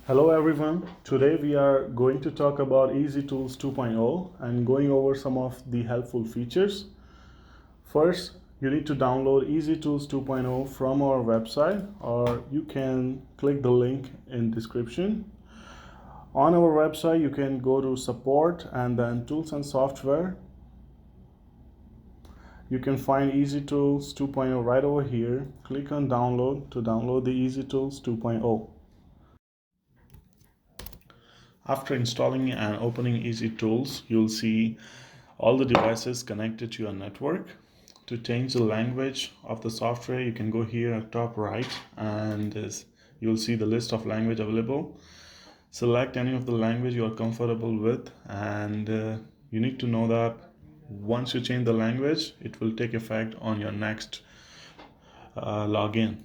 Hello everyone. Today we are going to talk about EZTools 2.0 and going over some of the helpful features. First, you need to download EZTools 2.0 from our website, or you can click the link in description. On our website, you can go to support and then tools and software. You can find EZTools 2.0 right over here. Click on download to download the EZTools 2.0. After installing and opening EZTools, you'll see all the devices connected to your network. To change the language of the software, you can go here at top right and you'll see the list of language available. Select any of the language you are comfortable with, and you need to know that once you change the language, it will take effect on your next login.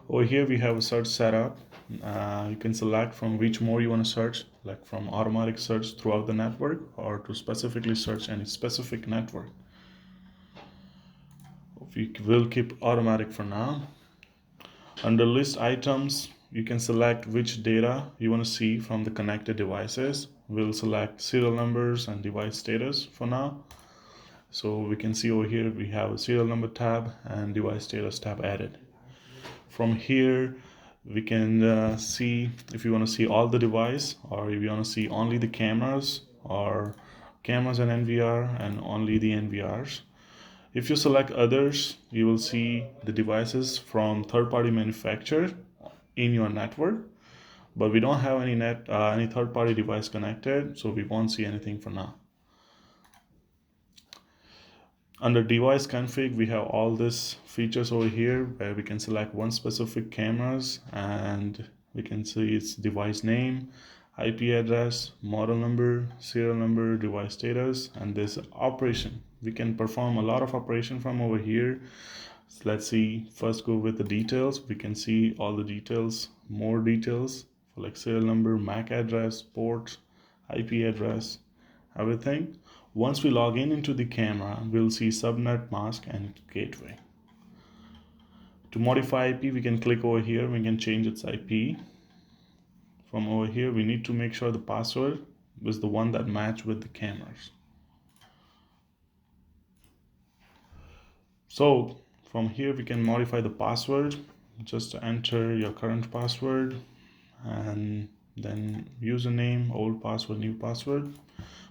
Over here we have a search setup. You can select from which mode you want to search, like from automatic search throughout the network or to specifically search any specific network. We will keep automatic for now. Under list items, you can select which data you want to see from the connected devices. We'll select serial numbers and device status for now. So we can see over here we have a serial number tab and device status tab added. From here we can see if you want to see all the device, or if you want to see only the cameras, or cameras and NVR and only the NVRs. If you select others, you will see the devices from third-party manufacturer in your network, but we don't have any third-party device connected, so we won't see anything for now. Under device config, we have all these features over here where we can select one specific cameras, and we can see its device name, IP address, model number, serial number, device status, and this operation. We can perform a lot of operation from over here. So let's see, first go with the details. We can see all the details, more details for like serial number, MAC address, port, IP address, everything. Once we log in into the camera, we'll see subnet, mask, and gateway. To modify IP, we can click over here. We can change its IP. From over here, we need to make sure the password is the one that match with the cameras. So from here, we can modify the password. Just enter your current password and then username, old password, new password.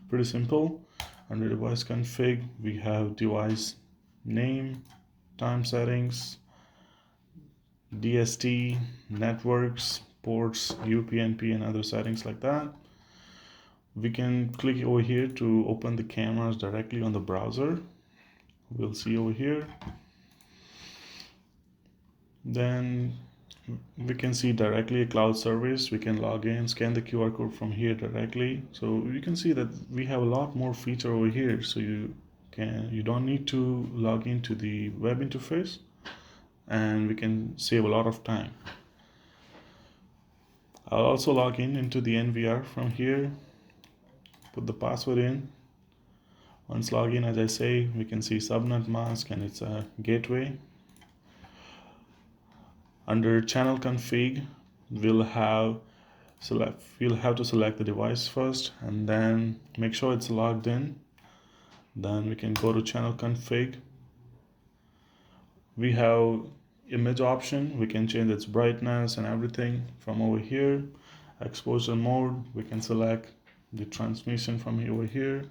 Pretty simple. Under device config, we have device name, time settings, DST, networks, ports, UPnP, and other settings like that. We can click over here to open the cameras directly on the browser. We'll see over here. Then we can see directly a cloud service. We can log in, scan the QR code from here directly. So you can see that we have a lot more feature over here. So you don't need to log into the web interface, and we can save a lot of time. I'll also log in into the NVR from here, put the password in. Once log in, as I say, we can see subnet, mask, and it's a gateway. Under channel config, we'll have to select the device first and then make sure it's logged in. Then we can go to channel config. We have image option. We can change its brightness and everything from over here. Exposure mode, we can select the transmission from over here.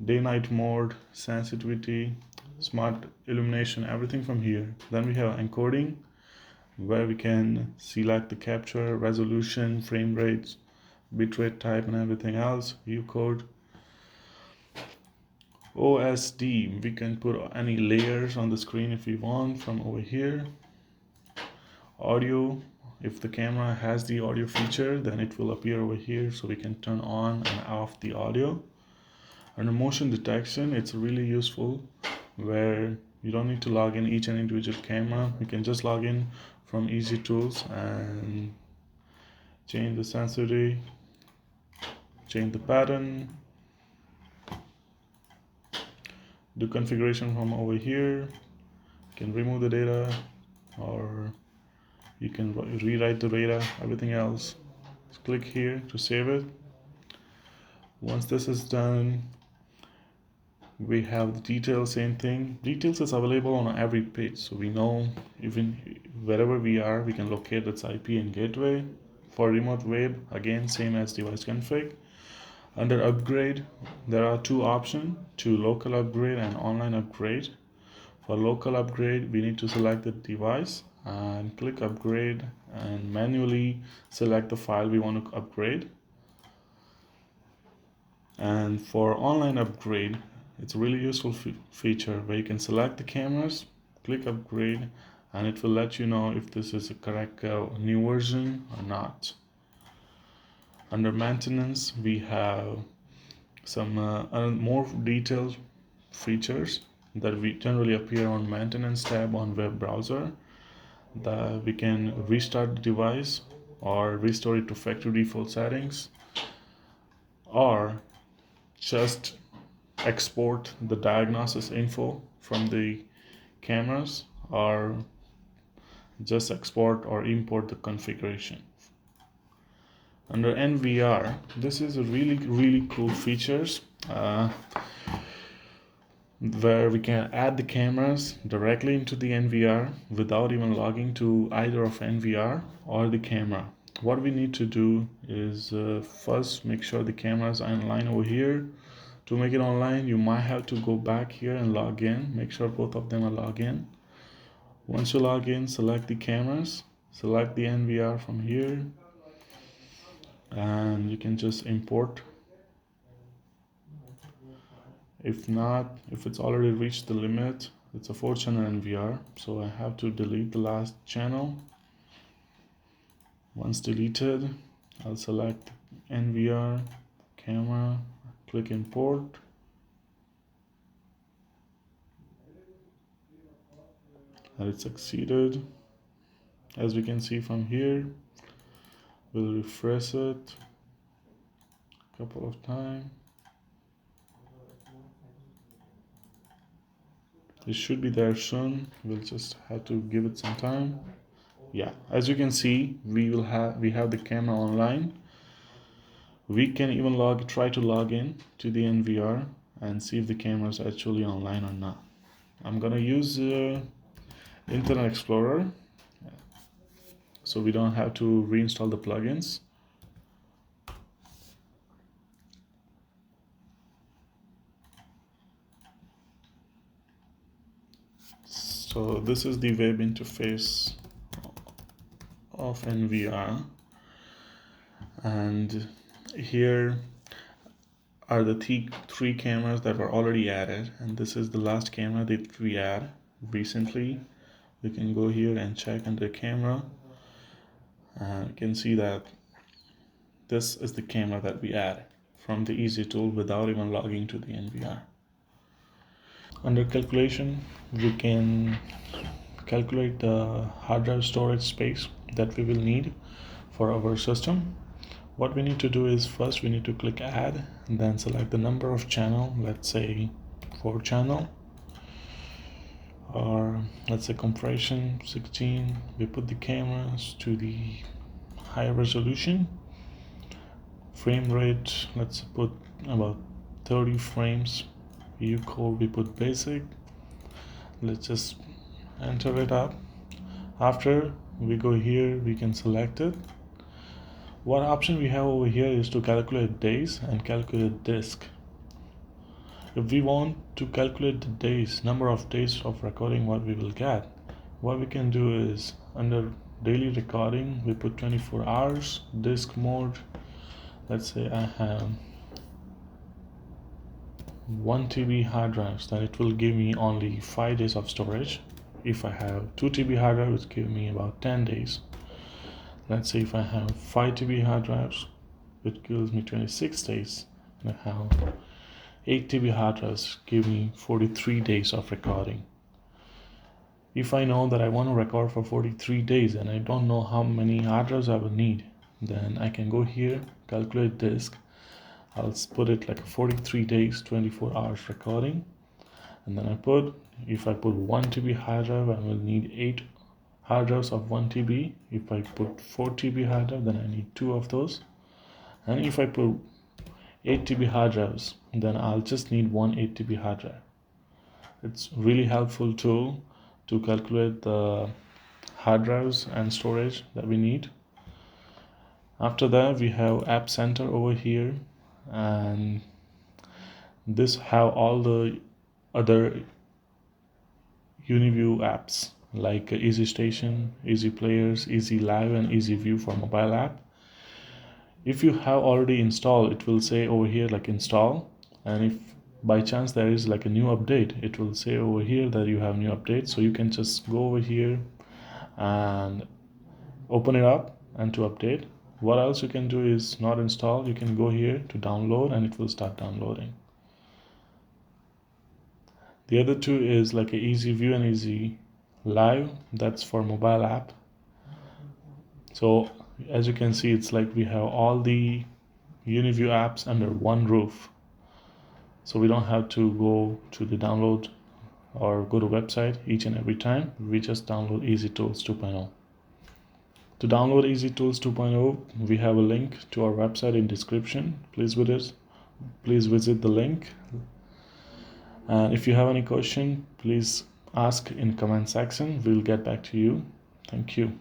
Day-night mode, sensitivity, smart illumination, everything from here. Then we have encoding, where we can select the capture, resolution, frame rates, bitrate type, and everything else. View code. OSD, we can put any layers on the screen if we want from over here. Audio, if the camera has the audio feature, then it will appear over here, so we can turn on and off the audio. Under motion detection, it's really useful where you don't need to log in each and individual camera. You can just log in from EZTools and change the sensitivity, change the pattern, do configuration from over here. You can remove the data, or You can rewrite the data, everything else. Just click here to save it. Once this is done, we have the details, same thing. Details is available on every page, so we know even wherever we are, we can locate its IP and gateway. For remote web, again, same as device config. Under upgrade, there are two options, to local upgrade and online upgrade. For local upgrade, we need to select the device and click upgrade and manually select the file we want to upgrade. And for online upgrade, it's a really useful feature where you can select the cameras, click upgrade, and it will let you know if this is a correct new version or not. Under maintenance, we have some more detailed features that we generally appear on maintenance tab on web browser, that we can restart the device or restore it to factory default settings, or just export the diagnosis info from the cameras, or just export or import the configuration. Under NVR, this is a really cool features where we can add the cameras directly into the NVR without even logging to either of NVR or the camera. What we need to do is first make sure the cameras are online over here. To make it online, you might have to go back here and log in. Make sure both of them are logged in. Once you log in, select the cameras, select the NVR from here, and you can just import. If not, if it's already reached the limit, it's a 4-channel NVR, so I have to delete the last channel. Once deleted, I'll select NVR, camera, click import. And it succeeded. As we can see from here, we'll refresh it a couple of times. It should be there soon. We'll just have to give it some time. Yeah, as you can see, we have the camera online. We can even try to log in to the NVR and see if the camera is actually online or not. I'm gonna use Internet Explorer, so we don't have to reinstall the plugins. So this is the web interface of NVR, and here are the three cameras that were already added, and this is the last camera that we add recently. We can go here and check under camera, and you can see that this is the camera that we add from the EZTool without even logging to the NVR. Under calculation, we can calculate the hard drive storage space that we will need for our system. What we need to do is first we need to click add and then select the number of channel, let's say 4 channel, or let's say compression 16. We put the cameras to the high resolution. Frame rate, let's put about 30 frames. View code, we put basic. Let's just enter it up. After we go here, we can select it. What option we have over here is to calculate days and calculate disk. If we want to calculate the days, number of days of recording what we will get, what we can do is under daily recording, we put 24 hours, disk mode. Let's say I have 1 TB hard drives, then it will give me only 5 days of storage. If I have 2 TB hard drive, it will give me about 10 days. Let's say if I have 5 TB hard drives, it gives me 26 days. And I have 8 TB hard drives, give me 43 days of recording. If I know that I want to record for 43 days and I don't know how many hard drives I will need, then I can go here, calculate disk. I'll put it like 43 days, 24 hours recording. And then if I put 1 TB hard drive, I will need 8 hard drives of 1 TB. If I put 4 TB hard drive, then I need 2 of those. And if I put 8 TB hard drives, then I'll just need one 8 TB hard drive. It's really helpful tool to calculate the hard drives and storage that we need. After that, we have App Center over here, and this have all the other Uniview apps like Easy Station, Easy Players, Easy Live, and Easy View for mobile app. If you have already installed, it will say over here like install, and if by chance there is like a new update, it will say over here that you have new update. So you can just go over here and open it up and to update. What else you can do is not install, you can go here to download and it will start downloading. The other two is like a Easy View and Easy Live, that's for mobile app. So as you can see, it's like we have all the Uniview apps under one roof. So we don't have to go to the download or go to website each and every time. We just download EZTools 2.0. To download EZTools 2.0, we have a link to our website in description. Please visit the link. And if you have any question, please ask in comment section. We'll get back to you. Thank you.